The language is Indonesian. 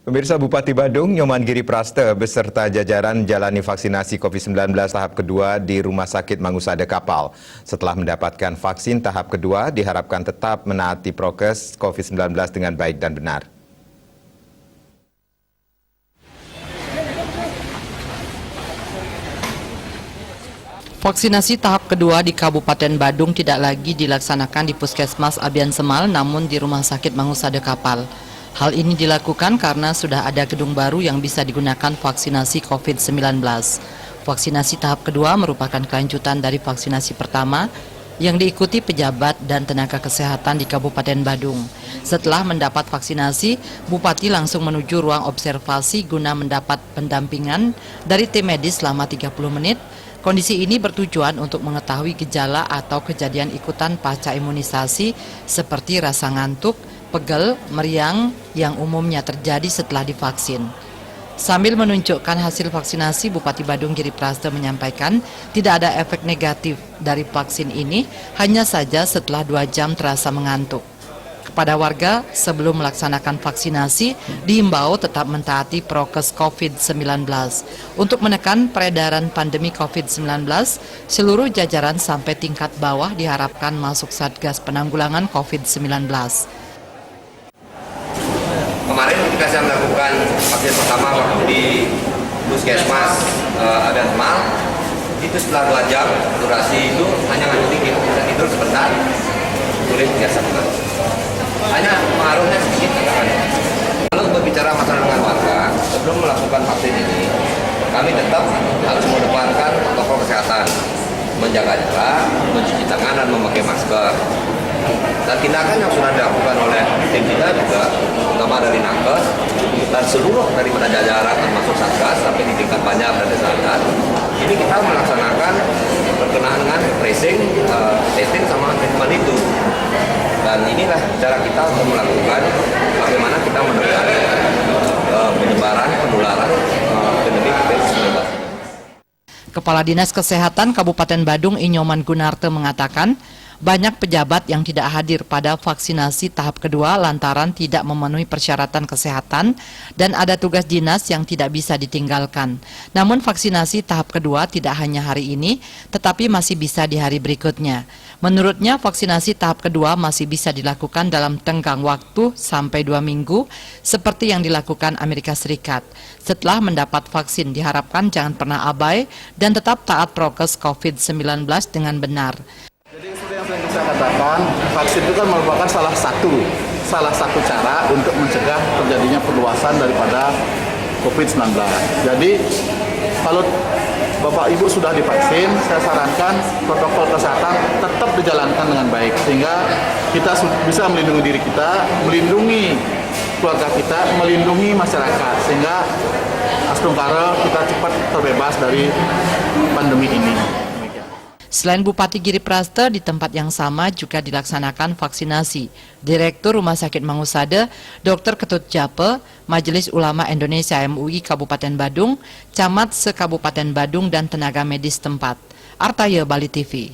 Pemirsa, Bupati Badung, Nyoman Giri Praste beserta jajaran jalani vaksinasi COVID-19 tahap kedua di Rumah Sakit Mangusada Kapal. Setelah mendapatkan vaksin tahap kedua, diharapkan tetap menaati prokes COVID-19 dengan baik dan benar. Vaksinasi tahap kedua di Kabupaten Badung tidak lagi dilaksanakan di Puskesmas Abian Semal, namun di Rumah Sakit Mangusada Kapal. Hal ini dilakukan karena sudah ada gedung baru yang bisa digunakan vaksinasi COVID-19. Vaksinasi tahap kedua merupakan kelanjutan dari vaksinasi pertama yang diikuti pejabat dan tenaga kesehatan di Kabupaten Badung. Setelah mendapat vaksinasi, Bupati langsung menuju ruang observasi guna mendapat pendampingan dari tim medis selama 30 menit. Kondisi ini bertujuan untuk mengetahui gejala atau kejadian ikutan pasca imunisasi seperti rasa ngantuk, pegel, meriang yang umumnya terjadi setelah divaksin. Sambil menunjukkan hasil vaksinasi, Bupati Badung Giri Praste menyampaikan tidak ada efek negatif dari vaksin ini, hanya saja setelah 2 jam terasa mengantuk. Kepada warga, sebelum melaksanakan vaksinasi, diimbau tetap mentaati prokes COVID-19. Untuk menekan peredaran pandemi COVID-19, seluruh jajaran sampai tingkat bawah diharapkan masuk Satgas Penanggulangan COVID-19. Kemarin ketika saya melakukan vaksin pertama waktu di Puskesmas Abian Semal, itu setelah 2 jam durasi itu hanya ngantuk dikit, bisa tidur sebentar, kulit biasa banget. Hanya pengaruhnya sedikit kan. Lalu berbicara masalah dengan warga, sebelum melakukan vaksin ini, kami tetap harus mengedepankan protokol kesehatan, menjaga jarak, mencuci tangan dan memakai masker. Dan tindakan yang sudah dilakukan oleh tim kita juga, terutama dari Nakes dan seluruh daripada jajaran termasuk Satgas sampai di tingkat Banjar dan Desa, ini kita melaksanakan berkenaan dengan tracing, testing sama treatment itu. Dan inilah cara kita untuk melakukan bagaimana kita menekan penyebaran penularan pandemi COVID-19. Kepala Dinas Kesehatan Kabupaten Badung Inyoman Gunarte mengatakan, banyak pejabat yang tidak hadir pada vaksinasi tahap kedua lantaran tidak memenuhi persyaratan kesehatan dan ada tugas dinas yang tidak bisa ditinggalkan. Namun vaksinasi tahap kedua tidak hanya hari ini, tetapi masih bisa di hari berikutnya. Menurutnya vaksinasi tahap kedua masih bisa dilakukan dalam tenggang waktu sampai 2 minggu seperti yang dilakukan Amerika Serikat. Setelah mendapat vaksin diharapkan jangan pernah abai dan tetap taat prokes COVID-19 dengan benar. Jadi seperti yang saya katakan, vaksin itu kan merupakan salah satu cara untuk mencegah terjadinya perluasan daripada COVID-19. Jadi kalau Bapak Ibu sudah divaksin, saya sarankan protokol kesehatan tetap dijalankan dengan baik sehingga kita bisa melindungi diri kita, melindungi keluarga kita, melindungi masyarakat sehingga astungkara kita cepat terbebas dari pandemi ini. Selain Bupati Giri Praste, di tempat yang sama juga dilaksanakan vaksinasi. Direktur Rumah Sakit Mangusada, Dr. Ketut Jape, Majelis Ulama Indonesia MUI Kabupaten Badung, Camat se-Kabupaten Badung dan tenaga medis tempat. Artaya Bali TV.